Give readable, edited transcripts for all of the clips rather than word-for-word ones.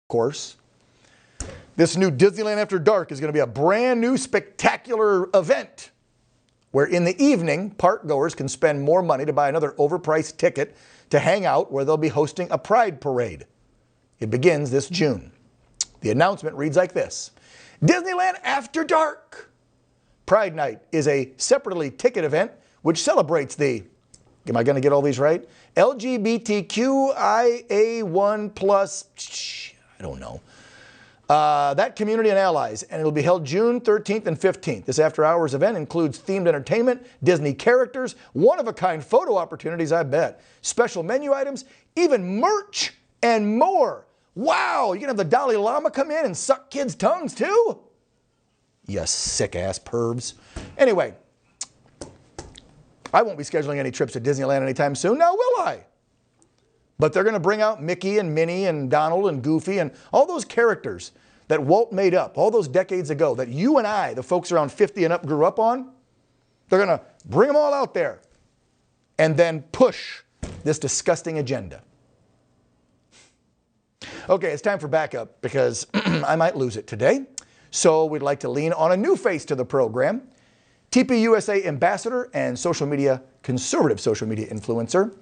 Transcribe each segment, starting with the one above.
course. This new Disneyland After Dark is going to be a brand new spectacular event where in the evening, park goers can spend more money to buy another overpriced ticket to hang out where they'll be hosting a pride parade. It begins this June. The announcement reads like this: Disneyland After Dark. Pride Night is a separately ticketed event which celebrates the, am I going to get all these right? LGBTQIA1 plus, I don't know. That community and allies, and it'll be held June 13th and 15th. This after-hours event includes themed entertainment, Disney characters, one-of-a-kind photo opportunities, I bet, special menu items, even merch, and more. Wow, you can have the Dalai Lama come in and suck kids' tongues too? You sick-ass pervs. Anyway, I won't be scheduling any trips to Disneyland anytime soon, now will I? But they're going to bring out Mickey and Minnie and Donald and Goofy and all those characters that Walt made up all those decades ago that you and I, the folks around 50 and up, grew up on. They're going to bring them all out there and then push this disgusting agenda. Okay, it's time for backup because I might lose it today. So we'd like to lean on a new face to the program, TPUSA ambassador and conservative social media influencer,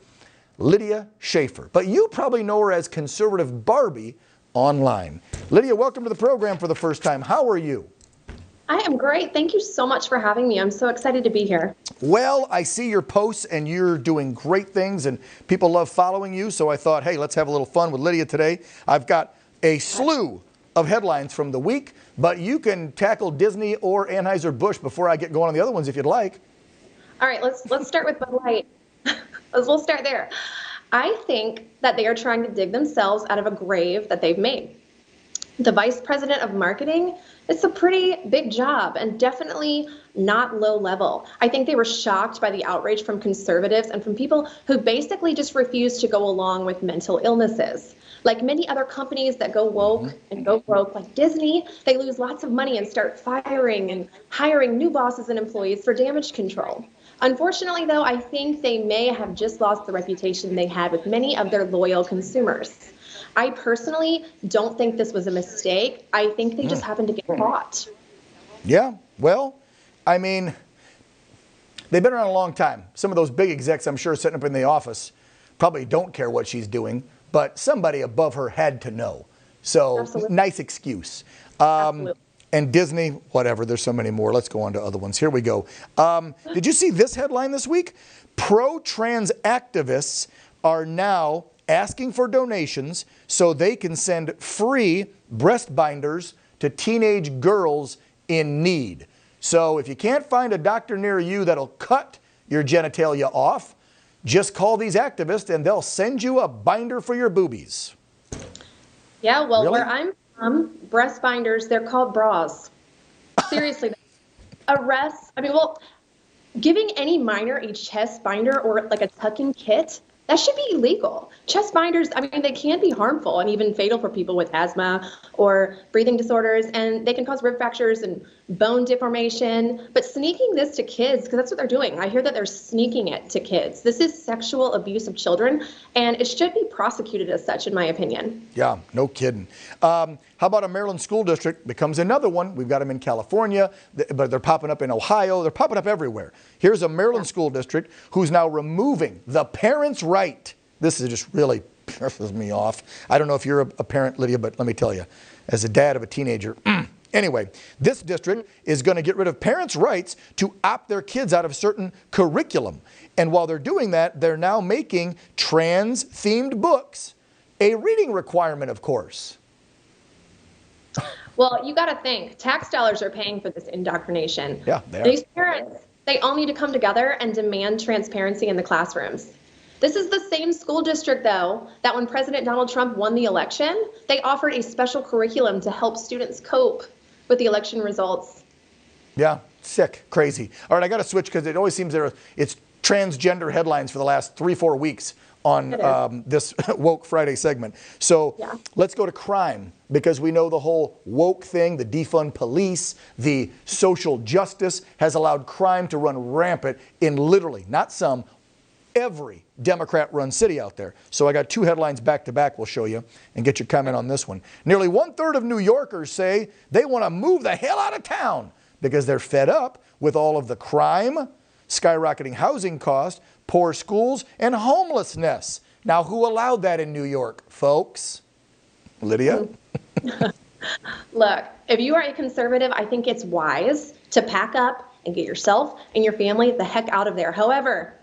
Lydia Shafer. But you probably know her as conservative Barbie online. Lydia, welcome to the program for the first time. How are you? I am great. Thank you so much for having me. I'm so excited to be here. Well, I see your posts and you're doing great things and people love following you. So I thought, hey, let's have a little fun with Lydia today. I've got a slew of headlines from the week, but you can tackle Disney or Anheuser-Busch before I get going on the other ones if you'd like. All right, let's start with Bud Light. We'll start there. I think that they are trying to dig themselves out of a grave that they've made. The vice president of marketing, it's a pretty big job and definitely not low level. I think they were shocked by the outrage from conservatives and from people who basically just refuse to go along with mental illnesses. Like many other companies that go woke and go broke, like Disney, they lose lots of money and start firing and hiring new bosses and employees for damage control. Unfortunately, though, I think they may have just lost the reputation they had with many of their loyal consumers. I personally don't think this was a mistake. I think they just happened to get caught. Yeah, well, I mean, they've been around a long time. Some of those big execs, I'm sure, sitting up in the office probably don't care what she's doing, but somebody above her had to know. So, Absolutely. Nice excuse. Absolutely. And Disney, whatever, there's so many more. Let's go on to other ones. Here we go. Did you see this headline this week? Pro-trans activists are now asking for donations so they can send free breast binders to teenage girls in need. So if you can't find a doctor near you that'll cut your genitalia off, just call these activists and they'll send you a binder for your boobies. Yeah, well, Really? where I'm from, breast binders, they're called bras. Seriously. Giving any minor a chest binder or like a tuck-in kit, that should be illegal. Chest binders, they can be harmful and even fatal for people with asthma or breathing disorders, and they can cause rib fractures and bone deformation. But sneaking this to kids, because that's what they're doing. I hear that they're sneaking it to kids. This is sexual abuse of children, and it should be prosecuted as such, in my opinion. Yeah, no kidding. How about a Maryland school district becomes another one? We've got them in California, but they're popping up in Ohio. They're popping up everywhere. Here's a Maryland school district who's now removing the parents' right. This is just really pisses me off. I don't know if you're a parent, Lydia, but let me tell you, as a dad of a teenager, anyway, this district is going to get rid of parents' rights to opt their kids out of certain curriculum. And while they're doing that, they're now making trans-themed books a reading requirement, of course. Well, you got to think, tax dollars are paying for this indoctrination. Yeah, they are. These parents, they all need to come together and demand transparency in the classrooms. This is the same school district, though, that when President Donald Trump won the election, they offered a special curriculum to help students cope with the election results. Yeah, sick, crazy. All right, I got to switch because it always seems it's transgender headlines for the last 3-4 weeks on this Woke Friday segment. So Let's go to crime, because we know the whole woke thing, the defund police, the social justice has allowed crime to run rampant in literally, not some, every Democrat-run city out there. So I got two headlines back-to-back we'll show you and get your comment on this one. Nearly 1/3 of New Yorkers say they want to move the hell out of town because they're fed up with all of the crime, skyrocketing housing costs, poor schools, and homelessness. Now, who allowed that in New York, folks? Lydia? Look, if you are a conservative, I think it's wise to pack up and get yourself and your family the heck out of there. However,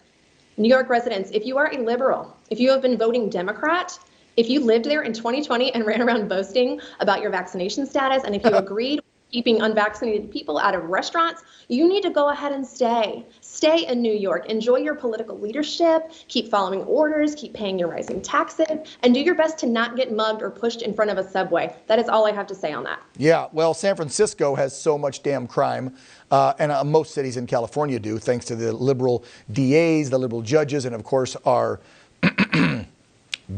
New York residents, if you are a liberal, if you have been voting Democrat, if you lived there in 2020 and ran around boasting about your vaccination status, and if you agreed with keeping unvaccinated people out of restaurants, you need to go ahead and stay. Stay in New York. Enjoy your political leadership. Keep following orders. Keep paying your rising taxes. And do your best to not get mugged or pushed in front of a subway. That is all I have to say on that. Yeah, well, San Francisco has so much damn crime, and most cities in California do, thanks to the liberal DAs, the liberal judges, and of course our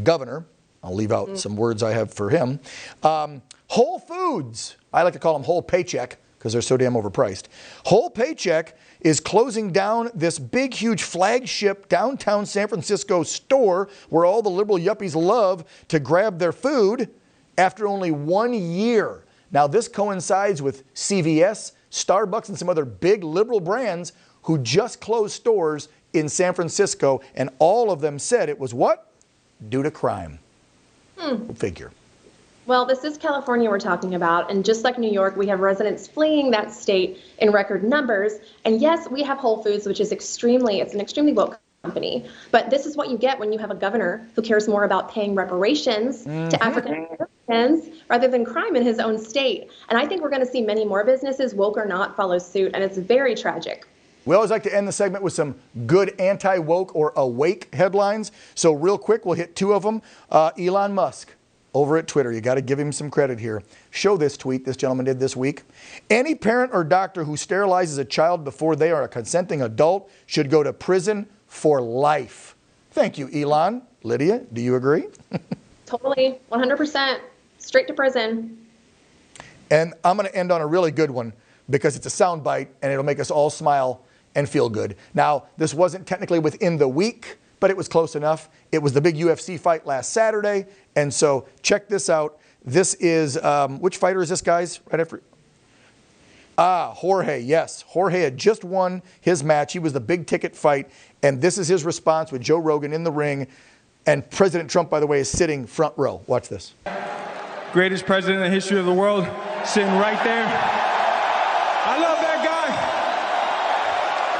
governor. I'll leave out some words I have for him. Whole Foods, I like to call them Whole Paycheck because they're so damn overpriced. Whole Paycheck is closing down this big, huge flagship downtown San Francisco store where all the liberal yuppies love to grab their food after only 1 year. Now, this coincides with CVS, Starbucks, and some other big liberal brands who just closed stores in San Francisco, and all of them said it was what? Due to crime. Figure. Well, this is California we're talking about, and just like New York, we have residents fleeing that state in record numbers. And yes, we have Whole Foods, which is it's an extremely woke company. But this is what you get when you have a governor who cares more about paying reparations to African Americans rather than crime in his own state. And I think we're going to see many more businesses, woke or not, follow suit, and it's very tragic. We always like to end the segment with some good anti-woke or awake headlines. So real quick, we'll hit two of them. Elon Musk over at Twitter. You got to give him some credit here. Show this tweet this gentleman did this week. Any parent or doctor who sterilizes a child before they are a consenting adult should go to prison for life. Thank you, Elon. Lydia, do you agree? Totally, 100%. Straight to prison. And I'm going to end on a really good one because it's a soundbite and it'll make us all smile and feel good. Now, this wasn't technically within the week, but it was close enough. It was the big UFC fight last Saturday. And so check this out. This is, which fighter is this, guys? Right after. Jorge, yes. Jorge had just won his match. He was the big ticket fight. And this is his response with Joe Rogan in the ring. And President Trump, by the way, is sitting front row. Watch this. Greatest president in the history of the world, sitting right there. I love that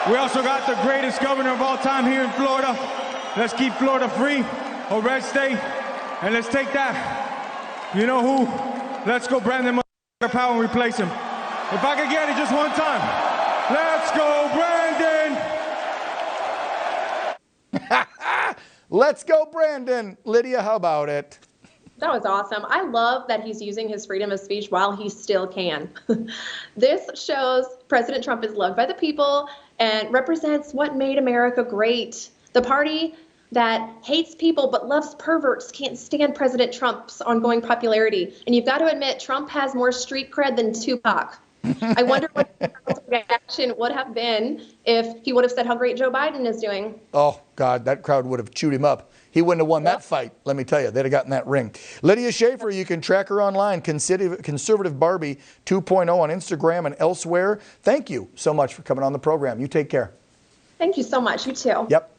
guy. We also got the greatest governor of all time here in Florida. Let's keep Florida free, a red state, and let's take that. You know who? Let's go Brandon power and replace him. If I could get it just one time. Let's go Brandon. Let's go Brandon. Lydia, how about it? That was awesome. I love that he's using his freedom of speech while he still can. This shows President Trump is loved by the people and represents what made America great. The party that hates people but loves perverts can't stand President Trump's ongoing popularity. And you've got to admit, Trump has more street cred than Tupac. I wonder what the reaction would have been if he would have said how great Joe Biden is doing. Oh, God, that crowd would have chewed him up. He wouldn't have won that fight, let me tell you. They'd have gotten that ring. Lydia Shafer, you can track her online, Conservative Barbie 2.0 on Instagram and elsewhere. Thank you so much for coming on the program. You take care. Thank you so much. You too. Yep.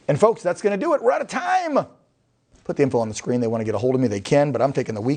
And folks, that's going to do it. We're out of time. Put the info on the screen. They want to get a hold of me, they can, but I'm taking the week.